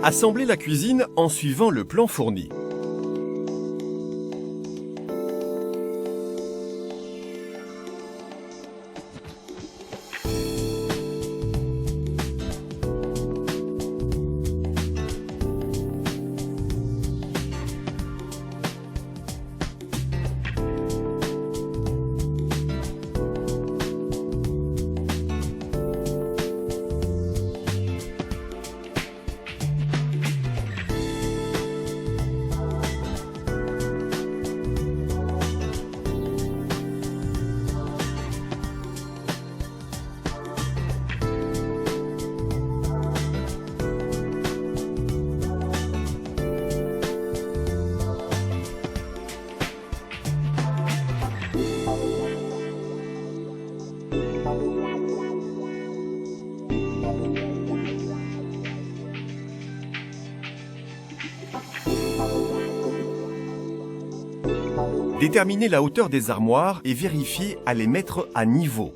Assemblez la cuisine en suivant le plan fourni. Déterminez la hauteur des armoires et vérifiez à les mettre à niveau.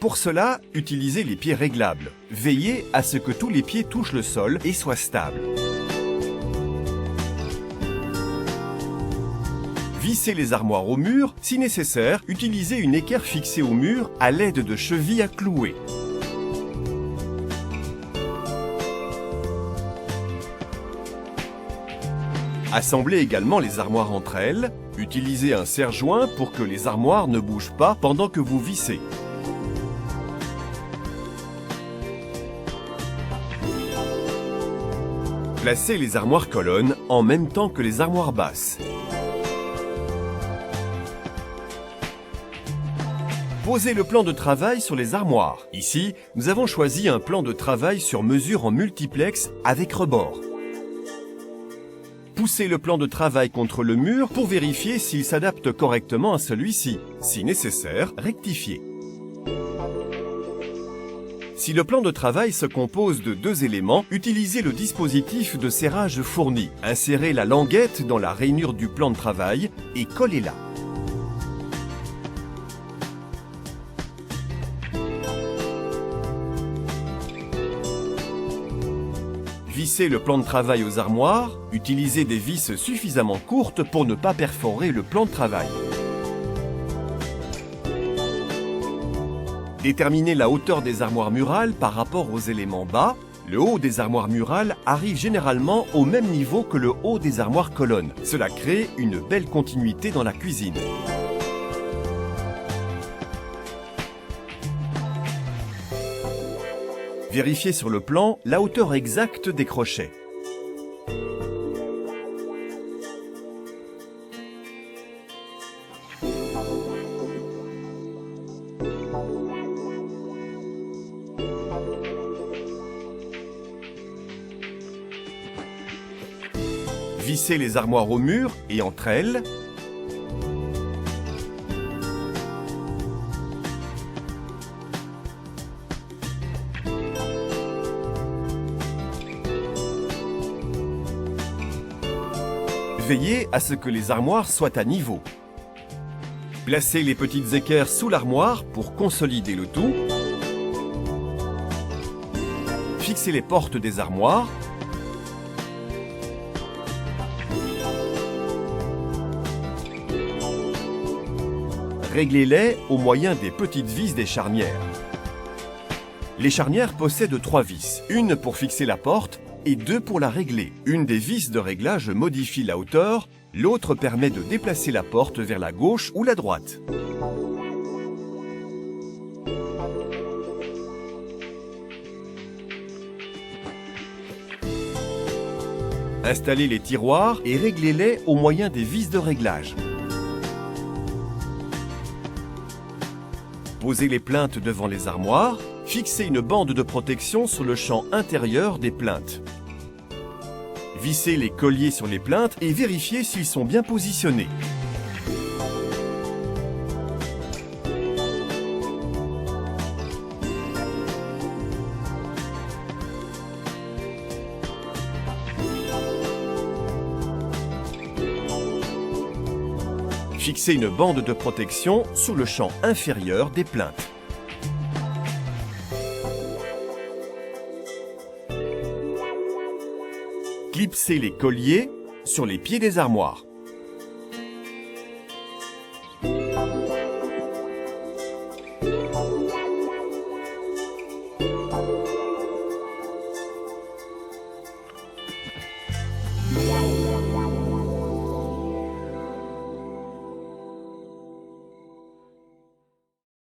Pour cela, utilisez les pieds réglables. Veillez à ce que tous les pieds touchent le sol et soient stables. Vissez les armoires au mur. Si nécessaire, utilisez une équerre fixée au mur à l'aide de chevilles à clouer. Assemblez également les armoires entre elles. Utilisez un serre-joint pour que les armoires ne bougent pas pendant que vous vissez. Placez les armoires colonnes en même temps que les armoires basses. Posez le plan de travail sur les armoires. Ici, nous avons choisi un plan de travail sur mesure en multiplex avec rebord. Poussez le plan de travail contre le mur pour vérifier s'il s'adapte correctement à celui-ci. Si nécessaire, rectifiez. Si le plan de travail se compose de 2 éléments, utilisez le dispositif de serrage fourni. Insérez la languette dans la rainure du plan de travail et collez-la. Vissez le plan de travail aux armoires. Utilisez des vis suffisamment courtes pour ne pas perforer le plan de travail. Déterminez la hauteur des armoires murales par rapport aux éléments bas. Le haut des armoires murales arrive généralement au même niveau que le haut des armoires colonnes. Cela crée une belle continuité dans la cuisine. Vérifiez sur le plan la hauteur exacte des crochets. Vissez les armoires au mur et entre elles. Veillez à ce que les armoires soient à niveau. Placez les petites équerres sous l'armoire pour consolider le tout. Fixez les portes des armoires. Réglez-les au moyen des petites vis des charnières. Les charnières possèdent 3 vis, une pour fixer la porte et 2 pour la régler. Une des vis de réglage modifie la hauteur, l'autre permet de déplacer la porte vers la gauche ou la droite. Installez les tiroirs et réglez-les au moyen des vis de réglage. Posez les plaintes devant les armoires. Fixez une bande de protection sur le champ intérieur des plaintes. Vissez les colliers sur les plaintes et vérifiez s'ils sont bien positionnés. Fixez une bande de protection sur le champ inférieur des plaintes. Clipsez les colliers sur les pieds des armoires.